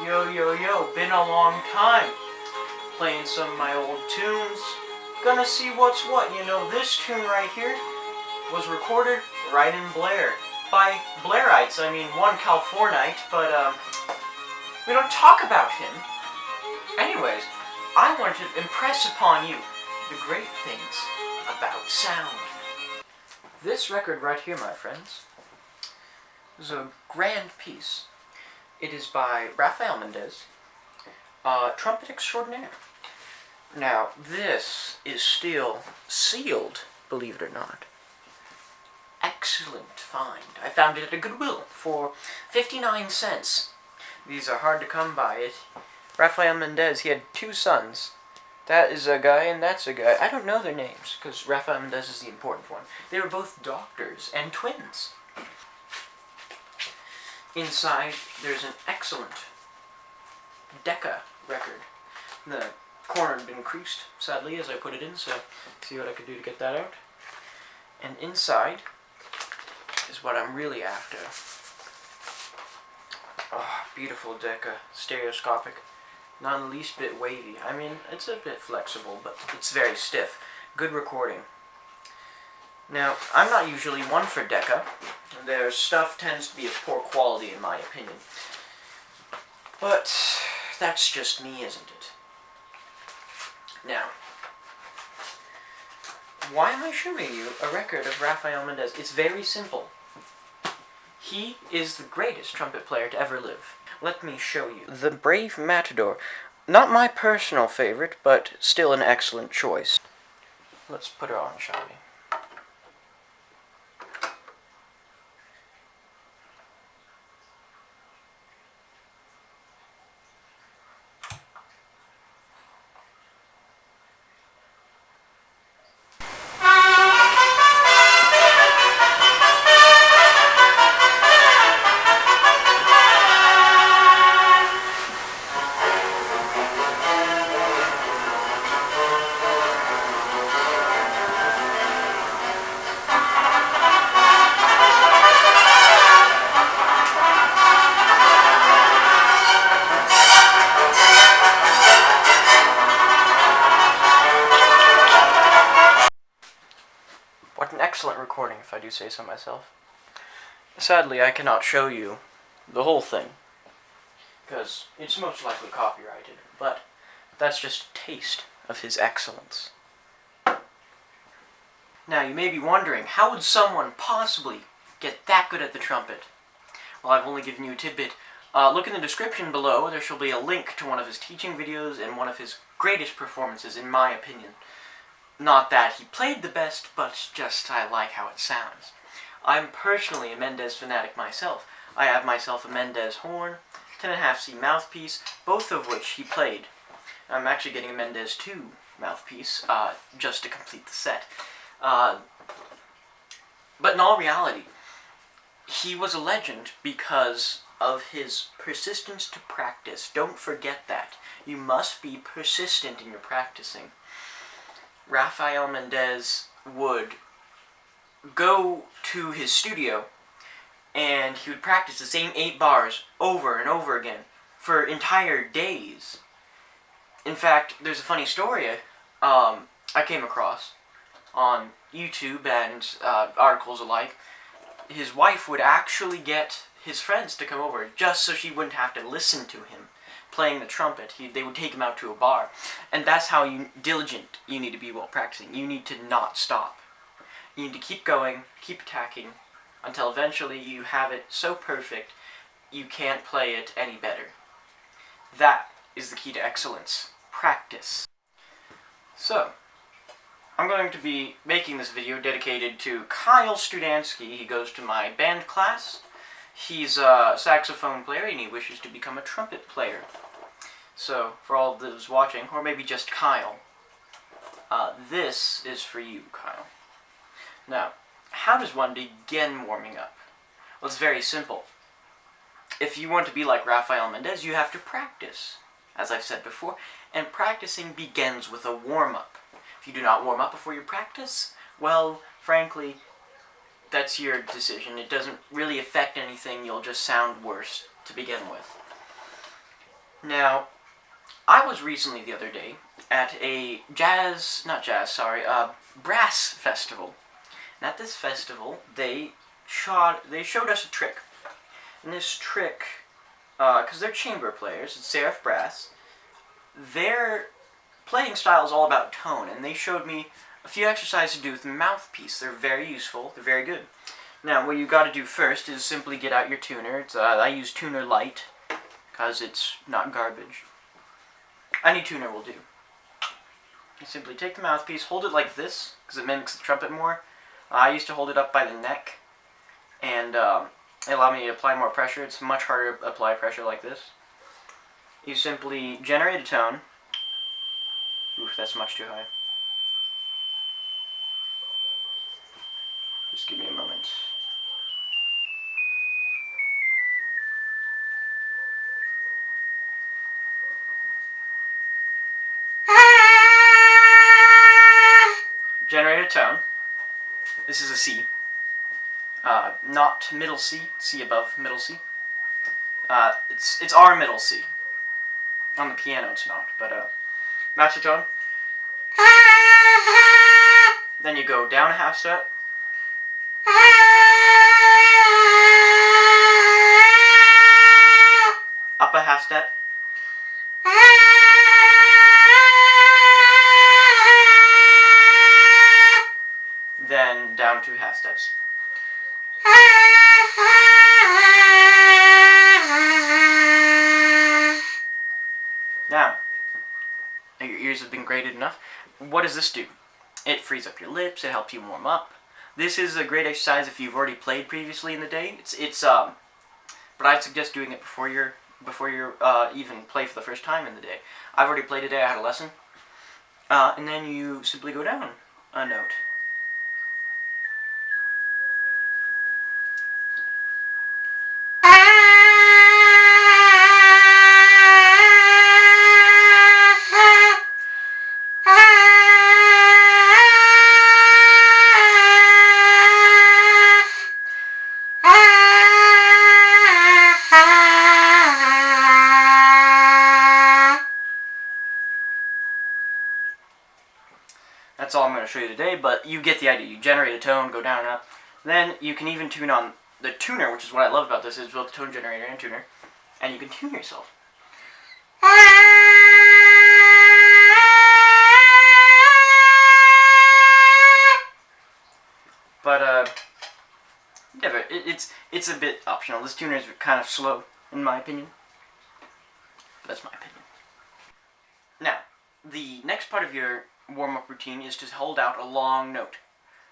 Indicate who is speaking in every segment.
Speaker 1: Yo, yo, yo, been a long time. Playing some of my old tunes. Gonna see what's what. You know, this tune right here was recorded right in Blair. By Blairites, I mean one Californite, but we don't talk about him. Anyways, I wanted to impress upon you the great things about sound. This record right here, my friends, is a grand piece. It is by Rafael Mendez, trumpet extraordinaire. Now, this is still sealed, believe it or not. Excellent find. I found it at a Goodwill for 59 cents. These are hard to come by. Rafael Mendez, he had two sons. That is a guy and that's a guy. I don't know their names, because Rafael Mendez is the important one. They were both doctors and twins. Inside, there's an excellent Decca record. The corner had been creased, sadly, as I put it in, so see what I could do to get that out. And inside is what I'm really after. Oh, beautiful Decca, stereoscopic, not the least bit wavy. I mean, it's a bit flexible, but it's very stiff. Good recording. Now, I'm not usually one for Decca. Their stuff tends to be of poor quality, in my opinion. But that's just me, isn't it? Now, why am I showing you a record of Rafael Mendez? It's very simple. He is the greatest trumpet player to ever live. Let me show you. The Brave Matador. Not my personal favorite, but still an excellent choice. Let's put her on, shall we? What an excellent recording, if I do say so myself. Sadly, I cannot show you the whole thing, because it's most likely copyrighted, but that's just a taste of his excellence. Now, you may be wondering, how would someone possibly get that good at the trumpet? Well, I've only given you a tidbit. Look in the description below. There shall be a link to one of his teaching videos and one of his greatest performances, in my opinion. Not that he played the best, but just I like how it sounds. I'm personally a Mendez fanatic myself. I have myself a Mendez horn, 10.5C mouthpiece, both of which he played. I'm actually getting a Mendez 2 mouthpiece, just to complete the set. But in all reality, he was a legend because of his persistence to practice. Don't forget that. You must be persistent in your practicing. Rafael Mendez would go to his studio and he would practice the same 8 bars over and over again for entire days. In fact, there's a funny story I came across on YouTube and articles alike. His wife would actually get his friends to come over just so she wouldn't have to listen to him playing the trumpet. They would take him out to a bar. And that's how diligent you need to be while practicing. You need to not stop. You need to keep going, keep attacking, until eventually you have it so perfect you can't play it any better. That is the key to excellence. Practice. So, I'm going to be making this video dedicated to Kyle Studansky. He goes to my band class. He's a saxophone player and he wishes to become a trumpet player. So, for all of those watching, or maybe just Kyle, this is for you, Kyle. Now, how does one begin warming up? Well, it's very simple. If you want to be like Rafael Mendez, you have to practice, as I've said before, and practicing begins with a warm-up. If you do not warm up before you practice, well, frankly, that's your decision. It doesn't really affect anything. You'll just sound worse to begin with. Now, I was recently the other day at a brass festival. And at this festival, they showed us a trick. And this trick, because they're chamber players, it's serif brass, their playing style is all about tone, and they showed me a few exercises to do with the mouthpiece. They're very useful, they're very good. Now, what you got to do first is simply get out your tuner. I use tuner light, because it's not garbage. Any tuner will do. You simply take the mouthpiece, hold it like this, because it mimics the trumpet more. I used to hold it up by the neck, and it allowed me to apply more pressure. It's much harder to apply pressure like this. You simply generate a tone. Oof, that's much too high. Just give me a moment. Generate a tone. This is a C. Not middle C. C above middle C. It's R middle C. On the piano it's not, but match the tone. Then you go down a half step. Up a half step. Then down 2 half steps. Now, your ears have been graded enough. What does this do? It frees up your lips, it helps you warm up. This is a great exercise if you've already played previously in the day. But I'd suggest doing it before you even play for the first time in the day. I've already played today, I had a lesson. And then you simply go down a note. That's all I'm going to show you today, but you get the idea. You generate a tone, go down and up. Then you can even tune on the tuner, which is what I love about this, is both the tone generator and tuner. And you can tune yourself. But, yeah, it's a bit optional. This tuner is kind of slow, in my opinion. But that's my opinion. Now, the next part of your warm-up routine is to hold out a long note.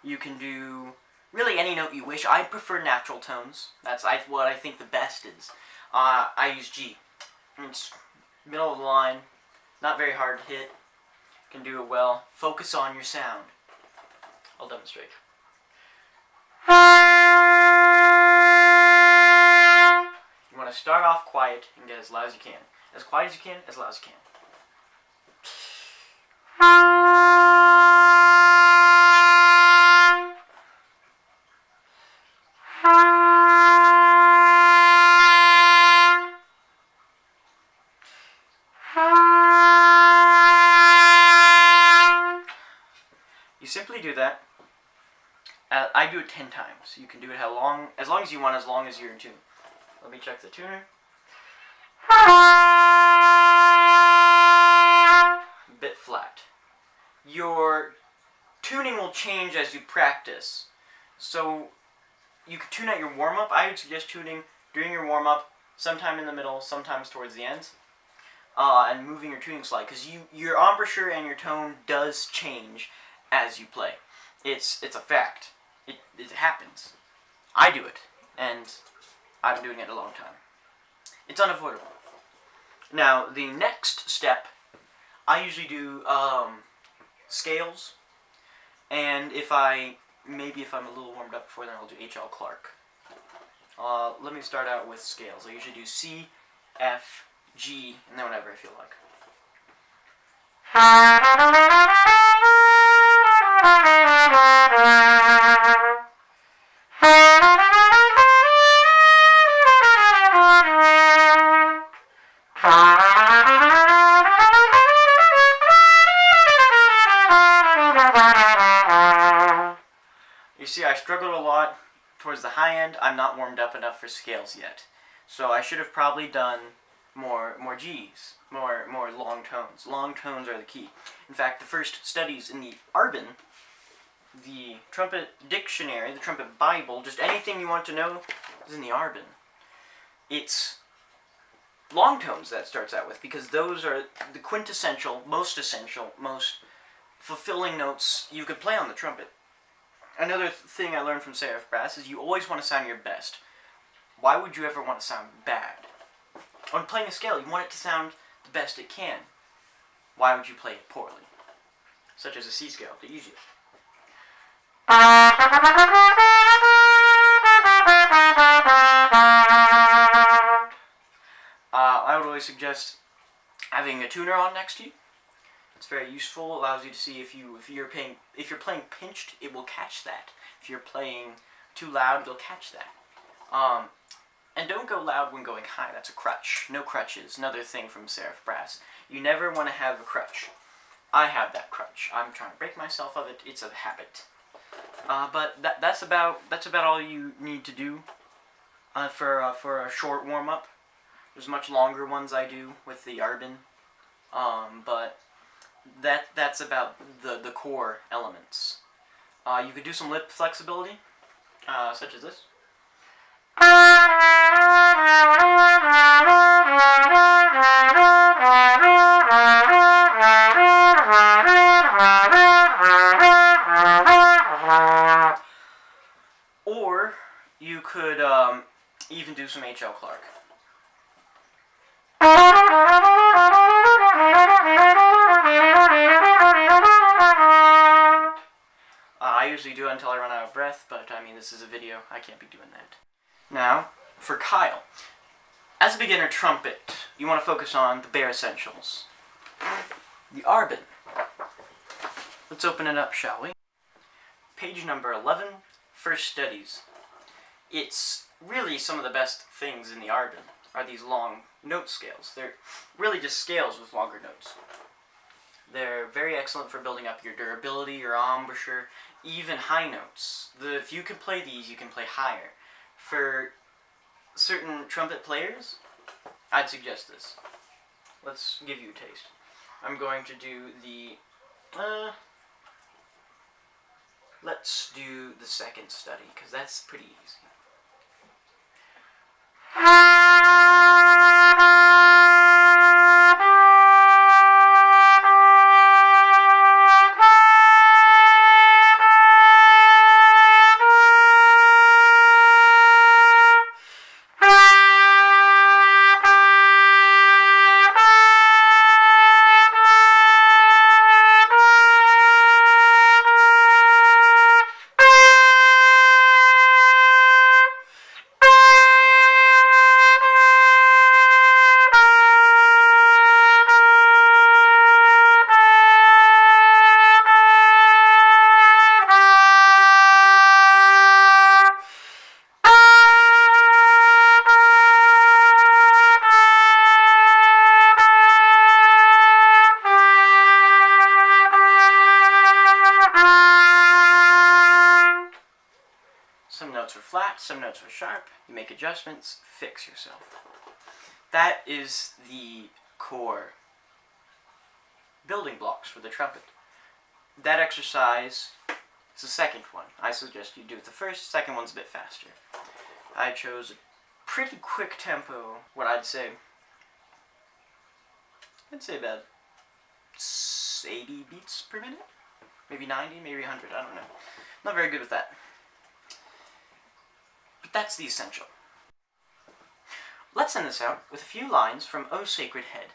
Speaker 1: You can do really any note you wish. I prefer natural tones. That's what I think the best is. I use G. It's middle of the line, not very hard to hit. Can do it well. Focus on your sound. I'll demonstrate. You want to start off quiet and get as loud as you can. As quiet as you can, as loud as you can. You simply do that. I do it 10 times. You can do it as long as you want, as long as you're in tune. Let me check the tuner. Bit flat. Your tuning will change as you practice. So you can tune out your warm-up. I would suggest tuning during your warm-up, sometime in the middle, sometimes towards the end, and moving your tuning slide, because your embouchure and your tone does change as you play. It's a fact. It happens. I do it, and I've been doing it a long time. It's unavoidable. Now, the next step, I usually do scales, and maybe if I'm a little warmed up before then, I'll do H.L. Clark. Let me start out with scales. I usually do C, F, G, and then whatever I feel like. towards the high end, I'm not warmed up enough for scales yet. So I should have probably done more G's, more long tones. Long tones are the key. In fact, the first studies in the Arbin, the trumpet dictionary, the trumpet Bible, just anything you want to know is in the Arbin. It's long tones that starts out with, because those are the quintessential, most essential, most fulfilling notes you could play on the trumpet. Another thing I learned from serif brass is you always want to sound your best. Why would you ever want to sound bad? When playing a scale, you want it to sound the best it can. Why would you play it poorly? Such as a C scale, the easiest. I would always suggest having a tuner on next to you. It's very useful. Allows you to see if you're playing pinched, it will catch that. If you're playing too loud, it'll catch that. And don't go loud when going high. That's a crutch. No crutches. Another thing from serif brass. You never want to have a crutch. I have that crutch. I'm trying to break myself of it. It's a habit. But that's about all you need to do for a short warm up. There's much longer ones I do with the Arbin, but that's about the core elements. You could do some lip flexibility, such as this. Or you could even do some H.L. Clark. I usually do it until I run out of breath, but I mean, this is a video. I can't be doing that. Now, for Kyle. As a beginner trumpet, you want to focus on the bare essentials. The Arbin. Let's open it up, shall we? Page number 11, First Studies. It's really some of the best things in the Arbin are these long note scales. They're really just scales with longer notes. They're very excellent for building up your durability, your embouchure, even high notes. If you can play these, you can play higher. For certain trumpet players, I'd suggest this. Let's give you a taste. I'm going to do the... let's do the second study, because that's pretty easy. Some notes are flat, some notes are sharp. You make adjustments, fix yourself. That is the core building blocks for the trumpet. That exercise is the second one. I suggest you do it the first. Second one's a bit faster. I chose a pretty quick tempo, what I'd say about 80 beats per minute? Maybe 90, maybe 100, I don't know. Not very good with that. But that's the essential. Let's end this out with a few lines from O Sacred Head.